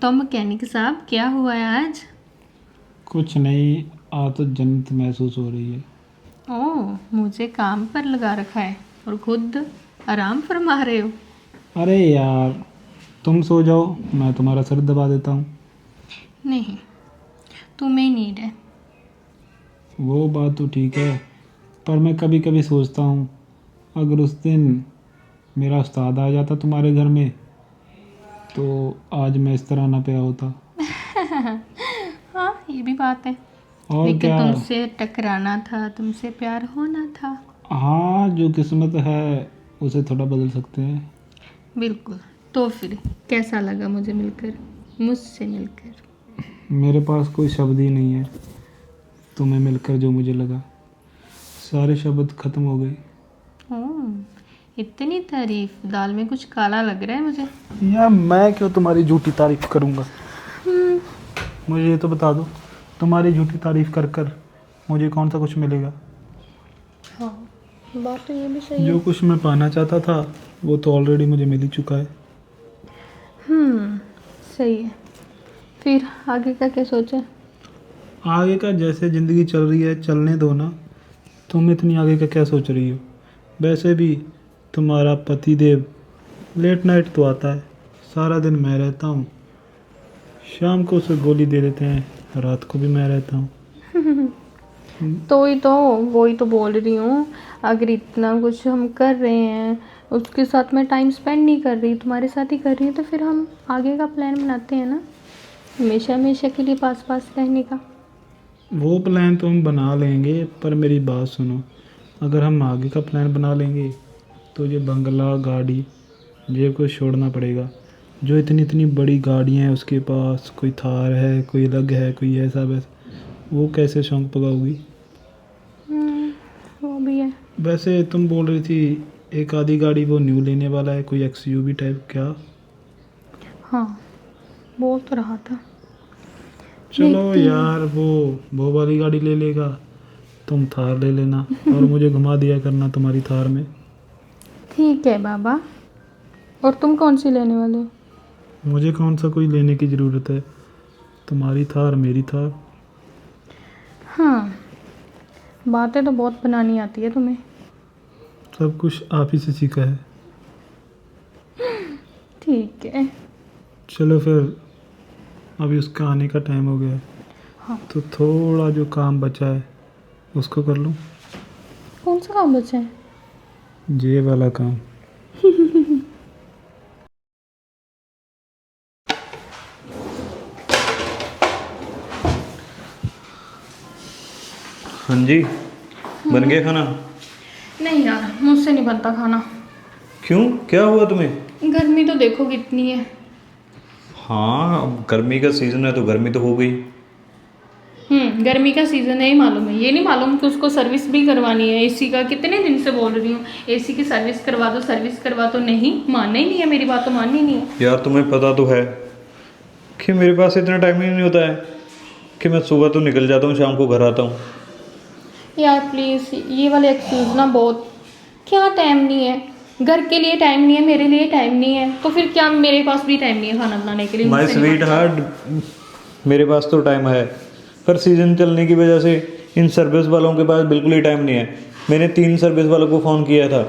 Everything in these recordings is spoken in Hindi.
तो मैकेनिक साहब क्या हुआ है आज? कुछ नहीं, आज तो जन्नत महसूस हो रही है। ओह, मुझे काम पर लगा रखा है और खुद आराम फरमा रहे हो। अरे यार, तुम सो जाओ, मैं तुम्हारा सर दबा देता हूँ। नहीं, तुम्हें नीड है। वो बात तो ठीक है, पर मैं कभी कभी सोचता हूँ, अगर उस दिन मेरा उस्ताद आ जाता तुम्हारे घर में तो आज मैं इस तरह ना पिया होता। हाँ, ये भी बात है। और लेकिन क्या। तुमसे टकराना था, तुमसे प्यार होना था। हाँ, जो किस्मत है उसे थोड़ा बदल सकते हैं। बिल्कुल। तो फिर कैसा लगा मुझे मिलकर, मुझसे मिलकर? मेरे पास कोई शब्द ही नहीं है तुम्हें मिलकर जो मुझे लगा। सारे शब्द खत्म हो गए। ओह, इतनी तारीफ, दाल में कुछ काला लग रहा है मुझे। यार, मैं क्यों तुम्हारी झूठी तारीफ करूँगा। मुझे ये तो बता दो, तुम्हारी झूठी तारीफ कर कर मुझे कौन सा कुछ मिलेगा। हाँ, बात तो ये भी सही जो है। कुछ मैं पाना चाहता था वो तो ऑलरेडी मुझे मिल ही चुका है। सही है। फिर आगे का क्या सोचा? आगे का जैसे ज़िंदगी चल रही है चलने दो ना। तुम इतनी आगे का क्या सोच रही हो। वैसे भी तुम्हारा पतिदेव लेट नाइट तो आता है, सारा दिन मैं रहता हूँ, शाम को उसे गोली दे देते हैं, रात को भी मैं रहता हूँ। वही तो बोल रही हूँ। अगर इतना कुछ हम कर रहे हैं, उसके साथ मैं टाइम स्पेंड नहीं कर रही, तुम्हारे साथ ही कर रही हूँ, तो फिर हम आगे का प्लान बनाते हैं ना, हमेशा हमेशा के लिए पास पास रहने का। वो प्लान तो हम बना लेंगे, पर मेरी बात सुनो। अगर हम आगे का प्लान बना लेंगे तो ये बंगला गाड़ी ये को छोड़ना पड़ेगा। जो इतनी इतनी बड़ी गाड़ियाँ हैं उसके पास, कोई थार है, कोई अलग है, कोई ऐसा वैसा, वो कैसे शौक पगाओगी। वो भी है। वैसे तुम बोल रही थी एक आधी गाड़ी वो न्यू लेने वाला है, कोई एक्सयूवी टाइप क्या। हाँ, बोल तो रहा था। चलो देखती हूँ। यार, वो वाली गाड़ी ले लेगा, तुम थार ले लेना और मुझे घुमा दिया करना तुम्हारी थार में। ठीक है बाबा। और तुम कौन सी लेने वाले हो? मुझे कौन सा कोई लेने की ज़रूरत है, तुम्हारी थार मेरी थार। हाँ, बातें तो बहुत बनानी आती है तुम्हें। सब कुछ आप ही से सीखा है। ठीक है। चलो फिर, अभी उसका आने का टाइम हो गया है, हाँ। तो थोड़ा जो काम बचा है उसको कर लूँ। कौन सा काम बचा है? ये वाला काम। हाँ जी, बन गया खाना? नहीं यार, मुझसे नहीं बनता खाना। क्यों, क्या हुआ तुम्हें? गर्मी तो देखो कितनी है। हाँ, अब गर्मी का सीज़न है तो गर्मी तो हो गई। गर्मी का सीजन है, ही मालूम है। ये नहीं मालूम कि उसको सर्विस भी करवानी है एसी का। कितने दिन से बोल रही हूँ एसी की सर्विस करवा दो, सर्विस करवा दो। नहीं, मानना ही नहीं है, मेरी बात तो माननी नहीं है। यार तुम्हें पता तो है कि मेरे पास इतना टाइम ही नहीं होता है कि मैं सुबह तो निकल जाता हूँ, शाम को घर आता हूँ। यार प्लीज़, ये वाले एक्सक्यूज़ ना बहुत। क्या टाइम नहीं है? घर के लिए टाइम नहीं है, मेरे लिए टाइम नहीं है, तो फिर क्या मेरे पास भी टाइम नहीं है खाना बनाने के लिए? माई मुझसे नहीं स्वीट बनता। हार्ट, मेरे पास तो टाइम है, पर सीज़न चलने की वजह से इन सर्विस वालों के पास बिल्कुल ही टाइम नहीं है। मैंने 3 सर्विस वालों को फ़ोन किया था,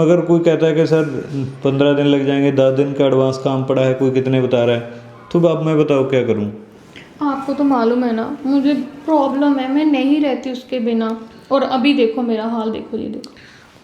अगर कोई कहता है कि सर 15 दिन लग जाएंगे, 10 दिन का एडवांस काम पड़ा है, कोई कितने बता रहा है, तो अब मैं बताओ क्या करूँ। आपको तो मालूम है ना, मुझे प्रॉब्लम है, मैं नहीं रहती उसके बिना। और अभी देखो मेरा हाल, देखो ये देखो।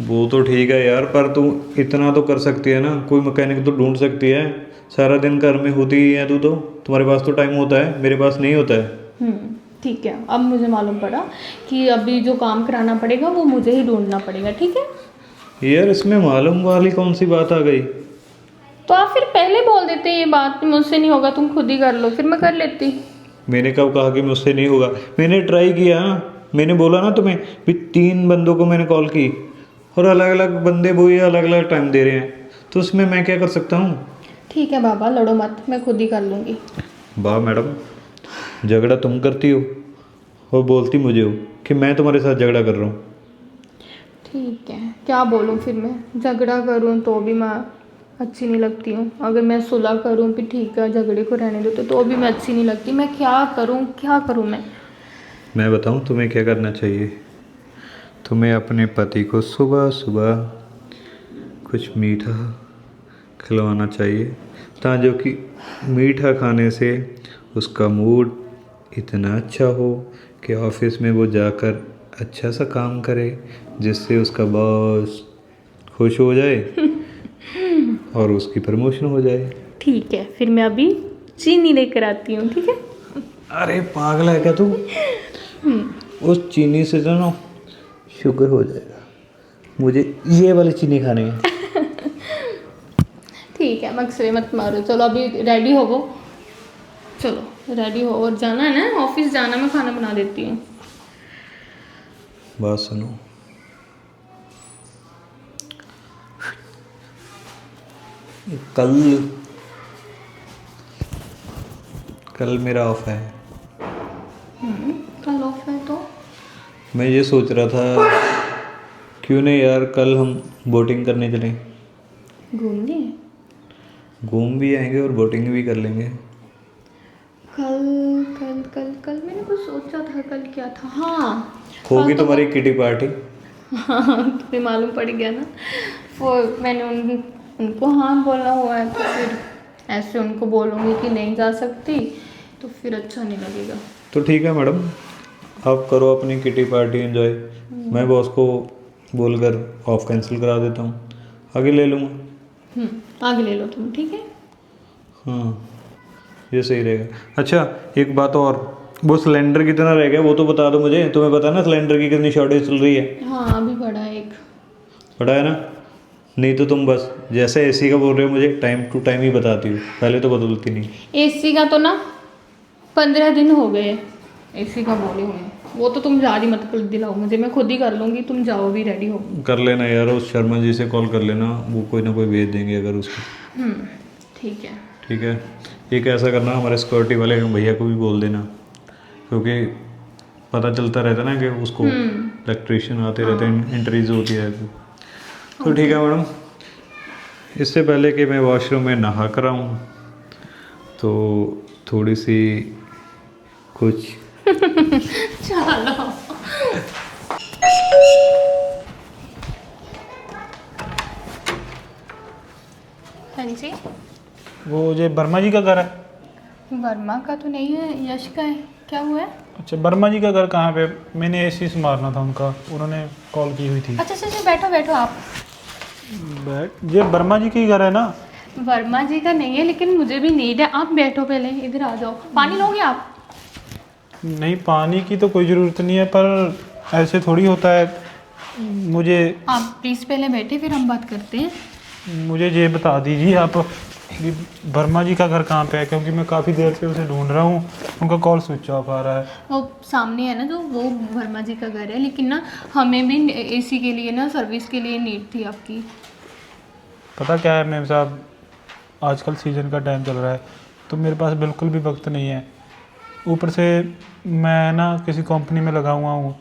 वो तो ठीक है यार, पर तू इतना तो कर सकती है ना, कोई मैकेनिक तो ढूंढ सकती है। सारा दिन घर में होती ही है तू तो, तुम्हारे पास तो टाइम होता है, मेरे पास नहीं होता है। ठीक है, अब मुझे मालूम पड़ा कि अभी जो काम कराना पड़ेगा वो मुझे ही ढूंढना पड़ेगा। ठीक है। यार इसमें मालूम वाली कौन सी बात आ गई। तो आप फिर पहले बोल देते ये बात, मुझसे नहीं होगा, तुम खुद ही कर लो, फिर मैं कर लेती। मैंने कब कहा कि मुझसे नहीं होगा। मैंने ट्राई किया, मैंने बोला ना तुम्हें भी, 3 बंदों को मैंने कॉल की और अलग अलग बंदे वही अलग अलग टाइम दे रहे हैं, तो उसमें मैं क्या कर सकता हूँ। ठीक है बाबा, लड़ो मत, मैं खुद ही कर लूँगी। वाह मैडम, झगड़ा तुम करती हो और बोलती मुझे हो कि मैं तुम्हारे साथ झगड़ा कर रहा हूँ। ठीक है, क्या बोलूँ फिर मैं? झगड़ा करूँ तो भी मैं अच्छी नहीं लगती हूँ। अगर मैं सुलह करूँ भी ठीक है, झगड़े को रहने दो तो भी मैं अच्छी नहीं लगती। मैं क्या करूँ मैं बताऊं तुम्हें क्या करना चाहिए? तुम्हें अपने पति को सुबह सुबह कुछ मीठा खिलवाना चाहिए, ताकि कि मीठा खाने से उसका मूड इतना अच्छा हो कि ऑफिस में वो जाकर अच्छा सा काम करे, जिससे उसका बॉस खुश हो जाए और उसकी प्रमोशन हो जाए। ठीक है, फिर मैं अभी चीनी लेकर आती हूँ, ठीक है? अरे पागल है क्या तू? उस चीनी से तो ना शुगर हो जाएगा, मुझे ये वाली चीनी खानी है। ठीक है, मक्सरे मत मारो। चलो अभी रेडी हो वो, चलो रेडी हो और जाना है ना ऑफिस जाना। मैं खाना बना देती हूँ। बात सुनो, कल मेरा ऑफ है। कल ऑफ है तो मैं ये सोच रहा था क्यों नहीं यार कल हम बोटिंग करने चलें। घूमने? घूम भी आएंगे और बोटिंग भी कर लेंगे। कल कल कल कल मैंने कुछ सोचा था। कल क्या था? हाँ, होगी कल तो तुम्हारी किटी पार्टी। हाँ, तुम्हें मालूम पड़ गया ना। वो मैंने उनको हाँ बोला हुआ है, तो फिर ऐसे उनको बोलूँगी कि नहीं जा सकती तो फिर अच्छा नहीं लगेगा। तो ठीक है मैडम, आप करो अपनी किटी पार्टी एंजॉय। मैं बॉस को बोलकर ऑफ कैंसिल करा देता हूँ, आगे ले लूँगा। आगे ले लो तुम, ठीक है? हाँ, ये सही रहेगा। अच्छा एक बात और, वो सिलेंडर कितना रह गया वो तो बता दो मुझे। तुम्हें पता ना सिलेंडर की कितनी शॉर्टेज चल रही है। हाँ, अभी बड़ा है एक। पता है ना? नहीं तो तुम बस जैसे एसी का बोल रहे हो मुझे टाइम टू टाइम ही बताती हो, पहले तो बदलती नहीं। एसी का तो ना 15 दिन हो गए एसी का बोले हुए। वो तो तुम याद ही मत कर दिलाओ मुझे, मैं खुद ही कर लूँगी। तुम जाओ भी, रेडी हो। कर लेना यार, उस शर्मा जी से कॉल कर लेना, वो कोई ना कोई भेज देंगे अगर उसको। ठीक है। ठीक है, एक ऐसा करना, हमारे सिक्योरिटी वाले भैया को भी बोल देना, क्योंकि पता चलता रहता ना कि उसको इलेक्ट्रिशियन आते रहते हैं, एंट्रीज होती है। तो ठीक है मैडम, इससे पहले कि मैं वॉशरूम में नहा कर आऊँ तो थोड़ी सी कुछ चलो। हाँ जी। वो जो वर्मा जी का घर है? वर्मा का तो नहीं है, यश का है। क्या हुआ है? अच्छा, वर्मा जी का घर कहाँ पे? मैंने एसी से मारना था उनका, उन्होंने कॉल की हुई थी। अच्छा अच्छा, बैठो बैठो आप। ये वर्मा जी की घर है ना? वर्मा जी का नहीं है, लेकिन मुझे भी नीड है। आप बैठो, पहले इधर आ जाओ। पानी लोगे आप? नहीं, पानी की तो कोई ज़रूरत नहीं है, पर ऐसे थोड़ी होता है। मुझे आप प्लीज़ पहले बैठे, फिर हम बात करते हैं। मुझे ये बता दीजिए आप कि वर्मा जी का घर कहाँ पे है, क्योंकि मैं काफ़ी देर से उसे ढूंढ रहा हूँ, उनका कॉल स्विच ऑफ आ रहा है। वो सामने है ना जो, वो वर्मा जी का घर है। लेकिन ना हमें भी एसी के लिए ना सर्विस के लिए नीड थी आपकी। पता क्या है मैम साहब, आजकल सीज़न का टाइम चल रहा है तो मेरे पास बिल्कुल भी वक्त नहीं है। ऊपर से मैं ना किसी कंपनी में लगा हुआ हूँ,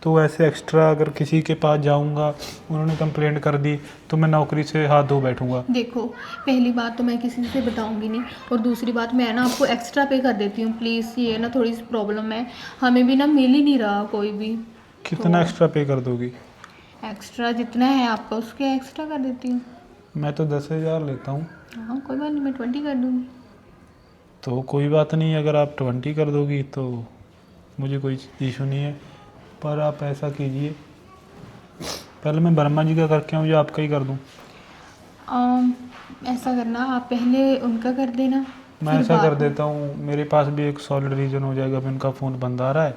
तो ऐसे एक्स्ट्रा अगर किसी के पास जाऊँगा, उन्होंने कंप्लेंट कर दी तो मैं नौकरी से हाथ धो बैठूँगा। देखो, पहली बात तो मैं किसी से बताऊंगी नहीं, और दूसरी बात मैं ना आपको एक्स्ट्रा पे कर देती हूँ प्लीज़। ये ना थोड़ी सी प्रॉब्लम है, हमें भी ना मिल ही नहीं रहा कोई भी। कितना एक्स्ट्रा पे कर दोगी? एक्स्ट्रा जितना है आपका उसके एक्स्ट्रा कर देती हूँ। मैं तो 10,000 लेता हूँ। हाँ कोई बात नहीं, मैं 20 कर दूँगी। तो कोई बात नहीं, अगर आप 20 कर दोगी तो मुझे कोई इशू नहीं है, पर आप ऐसा कीजिए, पहले मैं वर्मा जी का करके आऊँ या आपका ही कर दूँ? ऐसा करना, आप पहले उनका कर देना। मैं फिर ऐसा कर बाद में। देता हूँ, मेरे पास भी एक सॉलिड रीज़न हो जाएगा, अभी उनका फ़ोन बंद आ रहा है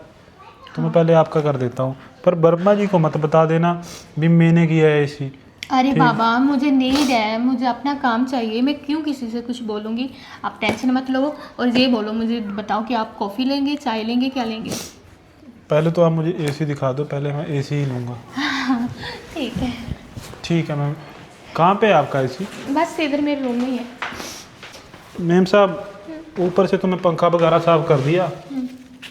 तो मैं पहले आपका कर देता हूँ। पर वर्मा जी को मत बता देना भी मैंने किया है ऐसी। अरे बाबा, मुझे नीड है, मुझे अपना काम चाहिए, मैं क्यों किसी से कुछ बोलूँगी। आप टेंशन मत लो, और ये बोलो, मुझे बताओ कि आप कॉफ़ी लेंगे, चाय लेंगे, क्या लेंगे? पहले तो आप मुझे एसी दिखा दो, पहले मैं एसी ही लूँगा। ठीक है। ठीक है मैम, कहाँ पे है आपका एसी? बस इधर मेरे रूम में ही है। मैम साहब, ऊपर से तो मैं पंखा वगैरह साफ कर दिया,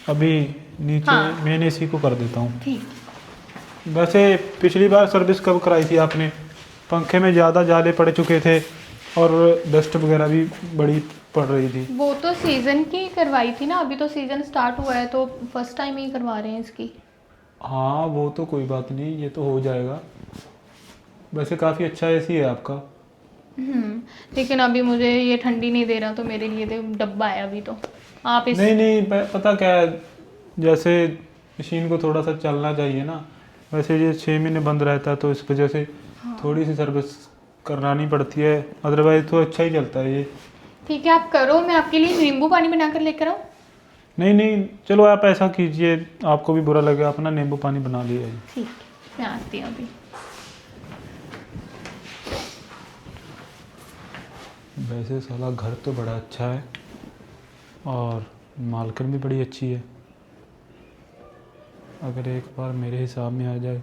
अभी नीचे हाँ। मेन एसी को कर देता हूँ। ठीक। वैसे पिछली बार सर्विस कब कराई थी आपने? पंखे में ज़्यादा जाले पड़ चुके थे और डस्ट वगैरह भी बड़ी पड़ रही थी। वो तो सीज़न की करवाई थी ना, अभी तो सीज़न स्टार्ट हुआ है तो फर्स्ट टाइम ही करवा रहे हैं इसकी। हाँ वो तो कोई बात नहीं, ये तो हो जाएगा। वैसे काफ़ी अच्छा एसी है आपका। लेकिन अभी मुझे ये ठंडी नहीं दे रहा, तो मेरे लिए तो डब्बा है अभी तो। आप इस नहीं नहीं, पता क्या है, जैसे मशीन को थोड़ा सा चलना चाहिए ना, वैसे ये 6 महीने बंद रहता है तो इस वजह से थोड़ी सी सर्विस करानी पड़ती है, अदरवाइज तो अच्छा ही चलता है ये। ठीक है, आप करो, मैं आपके लिए नींबू पानी बनाकर लेकर आऊँ। नहीं नहीं, चलो आप ऐसा कीजिए, आपको भी बुरा लगेगा, अपना नींबू पानी बना लिया है। ठीक है, मैं आती हूँ अभी। वैसे साला घर तो बड़ा अच्छा है और मालकिन भी बड़ी अच्छी है। अगर एक बार मेरे हिसाब में आ जाए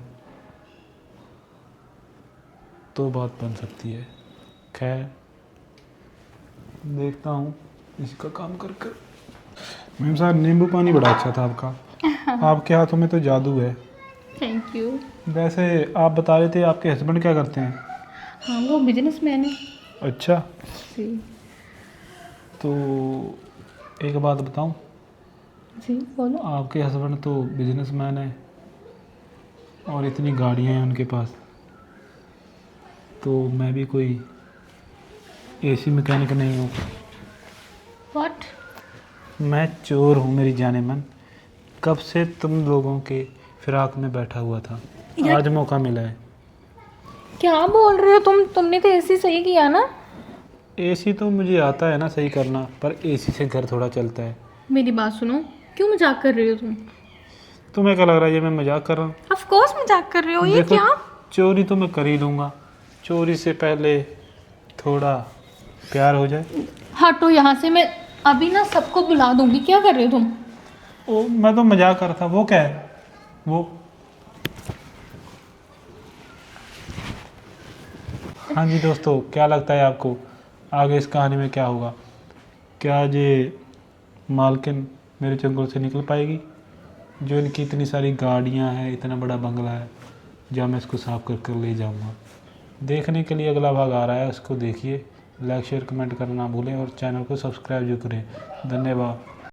तो बात बन सकती है। खैर देखता हूँ इसका काम कर कर। मैम साहब, नींबू पानी बड़ा अच्छा था आपका। आपके हाथों में तो जादू है। Thank you. वैसे आप बता रहे थे आपके हस्बैंड क्या करते हैं? हाँ, वो बिजनेसमैन है। अच्छा, जी। तो एक बात बताऊं, जी बोलो। आपके हस्बैंड तो बिजनेसमैन है और इतनी गाड़ियां हैं उनके पास, तो मैं भी कोई एसी मैकेनिक नहीं हूँ। व्हाट? मैं चोर हूँ मेरी जाने मन। कब से तुम लोगों के फिराक में बैठा हुआ था, आज मौका मिला है। क्या बोल रहे हो तुम? तुमने तो एसी सही किया ना। एसी तो मुझे आता है ना सही करना, पर एसी से घर थोड़ा चलता है। मेरी बात सुनो, क्यों मजाक कर रहे हो तुम? तुम्हें क्या लग रहा है ये मैं मजाक कर रहा हूँ? ऑफ कोर्स मजाक कर रहे हो। ये देखो, क्या? चोरी तो मैं कर ही लूँगा, चोरी से पहले थोड़ा प्यार हो जाए। हटो यहाँ से, मैं अभी ना सबको बुला दूंगी। क्या कर रहे हो तुम? ओ, मैं तो मजाक कर रहा था। वो क्या है वो? हाँ जी दोस्तों, क्या लगता है आपको आगे इस कहानी में क्या होगा? क्या ये मालकिन मेरे चंगुल से निकल पाएगी? जो इनकी इतनी सारी गाड़ियाँ हैं, इतना बड़ा बंगला है, जहाँ मैं इसको साफ कर कर ले जाऊँगा। देखने के लिए अगला भाग आ रहा है, उसको देखिए। लाइक शेयर कमेंट करना ना भूलें और चैनल को सब्सक्राइब जो करें। धन्यवाद।